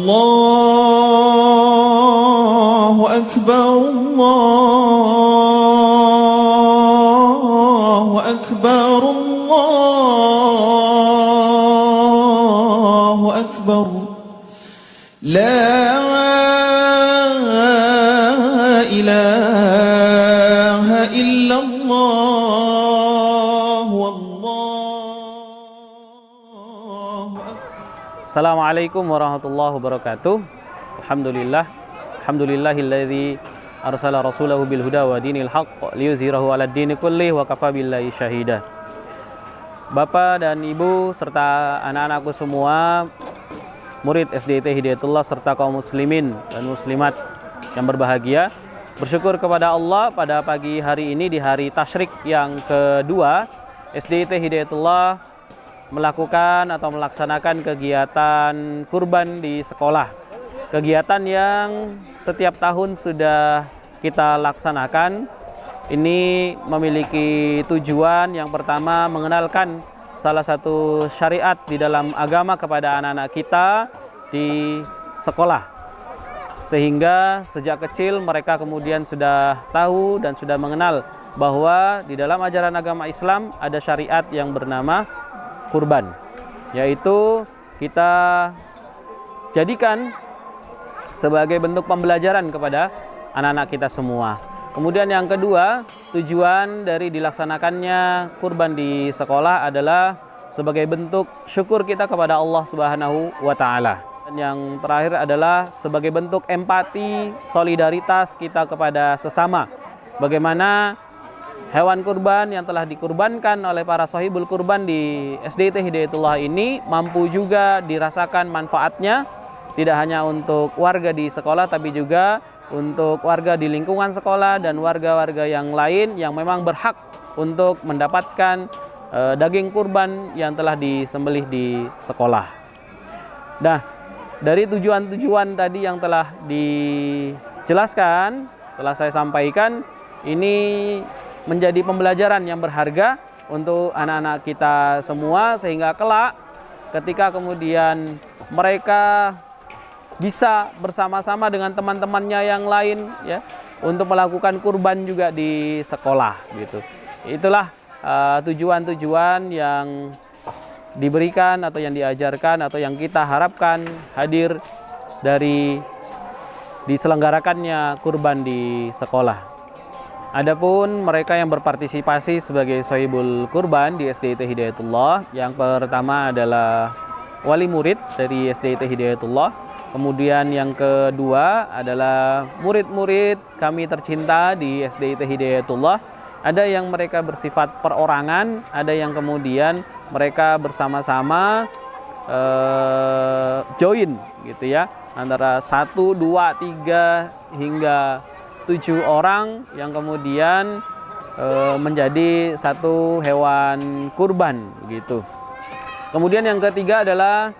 Allahu Akbar, Allahu Akbar, Allahu Akbar. La ilaha illallah, wallahu akbar. Assalamualaikum warahmatullahi wabarakatuh. Alhamdulillahilladzi arsala rasulahu bil huda wa dinil haqq liyuzhirahu 'alad dini kullih wa kafa billahi syahida. Bapak dan Ibu serta anak-anakku semua, murid SDIT Hidayatullah serta kaum muslimin dan muslimat yang berbahagia, bersyukur kepada Allah pada pagi hari ini di hari tasyrik yang kedua, SDIT Hidayatullah melakukan atau melaksanakan kegiatan kurban di sekolah. Kegiatan yang setiap tahun sudah kita laksanakan. Ini memiliki tujuan yang pertama, mengenalkan salah satu syariat di dalam agama kepada anak-anak kita di sekolah, sehingga sejak kecil mereka kemudian sudah tahu dan sudah mengenal bahwa di dalam ajaran agama Islam ada syariat yang bernama kurban, yaitu kita jadikan sebagai bentuk pembelajaran kepada anak-anak kita semua. Kemudian yang kedua, tujuan dari dilaksanakannya kurban di sekolah adalah sebagai bentuk syukur kita kepada Allah Subhanahu wa Ta'ala. Dan yang terakhir adalah sebagai bentuk empati, solidaritas kita kepada sesama. Bagaimana hewan kurban yang telah dikurbankan oleh para sahibul kurban di SDIT Hidayatullah ini mampu juga dirasakan manfaatnya, tidak hanya untuk warga di sekolah tapi juga untuk warga di lingkungan sekolah dan warga-warga yang lain yang memang berhak untuk mendapatkan daging kurban yang telah disembelih di sekolah. Nah, dari tujuan-tujuan tadi yang telah dijelaskan, telah saya sampaikan, ini menjadi pembelajaran yang berharga untuk anak-anak kita semua, sehingga kelak ketika kemudian mereka bisa bersama-sama dengan teman-temannya yang lain ya untuk melakukan kurban juga di sekolah gitu. Itulah tujuan-tujuan yang diberikan atau yang diajarkan atau yang kita harapkan hadir dari diselenggarakannya kurban di sekolah. Adapun mereka yang berpartisipasi sebagai sahibul kurban di SDIT Hidayatullah, yang pertama adalah wali murid dari SDIT Hidayatullah. Kemudian yang kedua adalah murid-murid kami tercinta di SDIT Hidayatullah. Ada yang mereka bersifat perorangan, ada yang kemudian mereka bersama-sama join gitu ya, antara 1, 2, 3 hingga 7 orang yang kemudian menjadi satu hewan kurban gitu. Kemudian yang ketiga adalah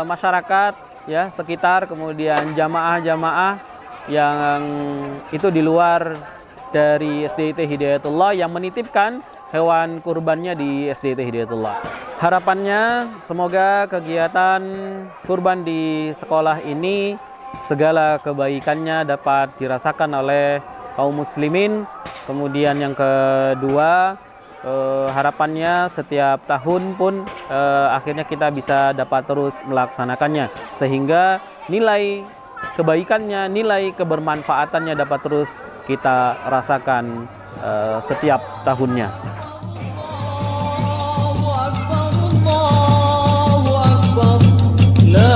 masyarakat ya sekitar, kemudian jamaah-jamaah yang itu di luar dari SDIT Hidayatullah yang menitipkan hewan kurbannya di SDIT Hidayatullah. Harapannya semoga kegiatan kurban di sekolah ini segala kebaikannya dapat dirasakan oleh kaum muslimin. Kemudian yang kedua, harapannya setiap tahun pun akhirnya kita bisa dapat terus melaksanakannya, sehingga nilai kebaikannya, nilai kebermanfaatannya dapat terus kita rasakan setiap tahunnya. Allahu Akbar, Allahu Akbar, la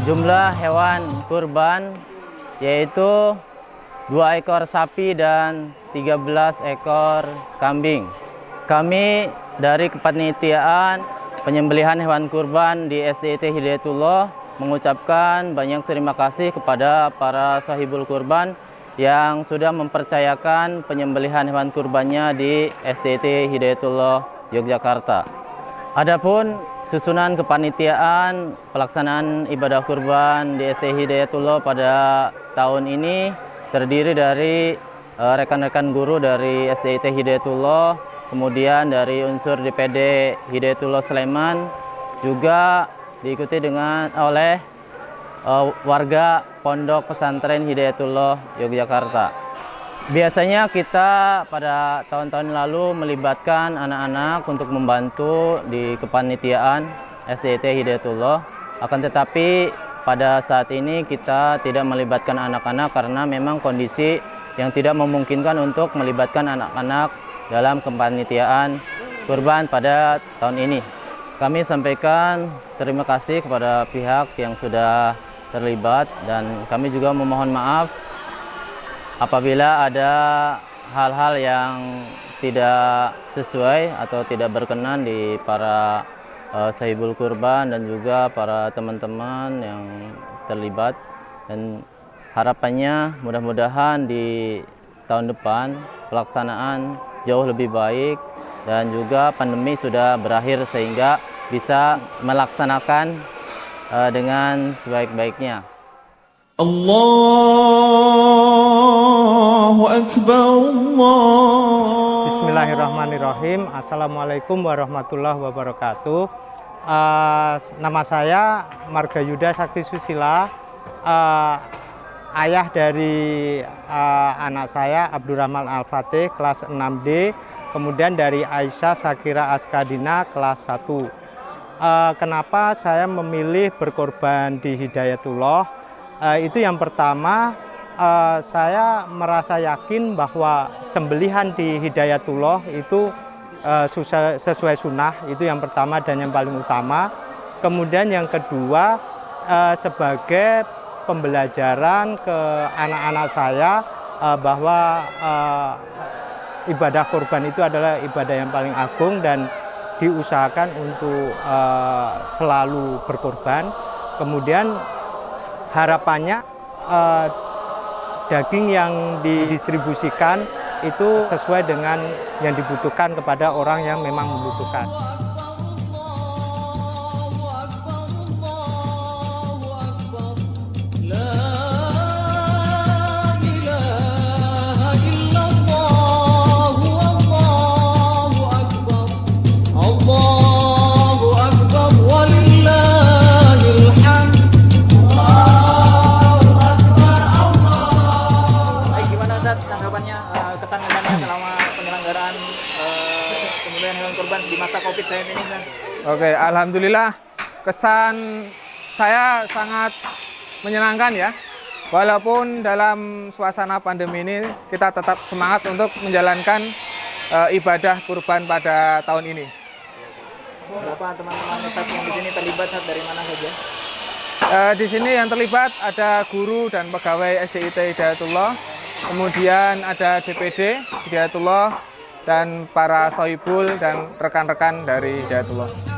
jumlah hewan kurban yaitu 2 ekor sapi dan 13 ekor kambing. Kami dari kepanitiaan penyembelihan hewan kurban di SDIT Hidayatullah mengucapkan banyak terima kasih kepada para sahibul kurban yang sudah mempercayakan penyembelihan hewan kurbannya di SDT Hidayatullah Yogyakarta. Adapun susunan kepanitiaan pelaksanaan ibadah kurban di SDT Hidayatullah pada tahun ini terdiri dari rekan-rekan guru dari SDT Hidayatullah, kemudian dari unsur DPD Hidayatullah Sleman, juga diikuti oleh warga Pondok Pesantren Hidayatullah Yogyakarta. Biasanya kita pada tahun-tahun lalu melibatkan anak-anak untuk membantu di kepanitiaan SDT Hidayatullah. Akan tetapi pada saat ini kita tidak melibatkan anak-anak karena memang kondisi yang tidak memungkinkan untuk melibatkan anak-anak dalam kepanitiaan kurban pada tahun ini. Kami sampaikan terima kasih kepada pihak yang sudah terlibat dan kami juga memohon maaf apabila ada hal-hal yang tidak sesuai atau tidak berkenan di para sahibul kurban dan juga para teman-teman yang terlibat, dan harapannya mudah-mudahan di tahun depan pelaksanaan jauh lebih baik dan juga pandemi sudah berakhir sehingga bisa melaksanakan dengan sebaik-baiknya. Allahu Akbar, Allah. Bismillahirrahmanirrahim. Assalamualaikum warahmatullahi wabarakatuh. Nama saya Marga Yuda Sakti Susila, ayah dari anak saya Abdurrahman Al-Fatih kelas 6D, kemudian dari Aisyah Sakira Askadina kelas 1. Kenapa saya memilih berkorban di Hidayatullah? Itu yang pertama, saya merasa yakin bahwa sembelihan di Hidayatullah itu sesuai sunnah, itu yang pertama dan yang paling utama. Kemudian yang kedua, sebagai pembelajaran ke anak-anak saya bahwa ibadah kurban itu adalah ibadah yang paling agung dan diusahakan untuk selalu berkorban. Kemudian harapannya daging yang didistribusikan itu sesuai dengan yang dibutuhkan kepada orang yang memang membutuhkan. Kesan-kesannya selama penyelenggaraan pembelian hewan kurban di masa Covid saat ini, San? Oke, alhamdulillah kesan saya sangat menyenangkan ya. Walaupun dalam suasana pandemi ini kita tetap semangat untuk menjalankan ibadah kurban pada tahun ini. Berapa teman-teman Ustadz yang di sini terlibat, Ustadz, dari mana saja? Di sini yang terlibat ada guru dan pegawai SDIT Hidayatullah, kemudian ada DPD Hidayatullah dan para sohibul dan rekan-rekan dari Hidayatullah.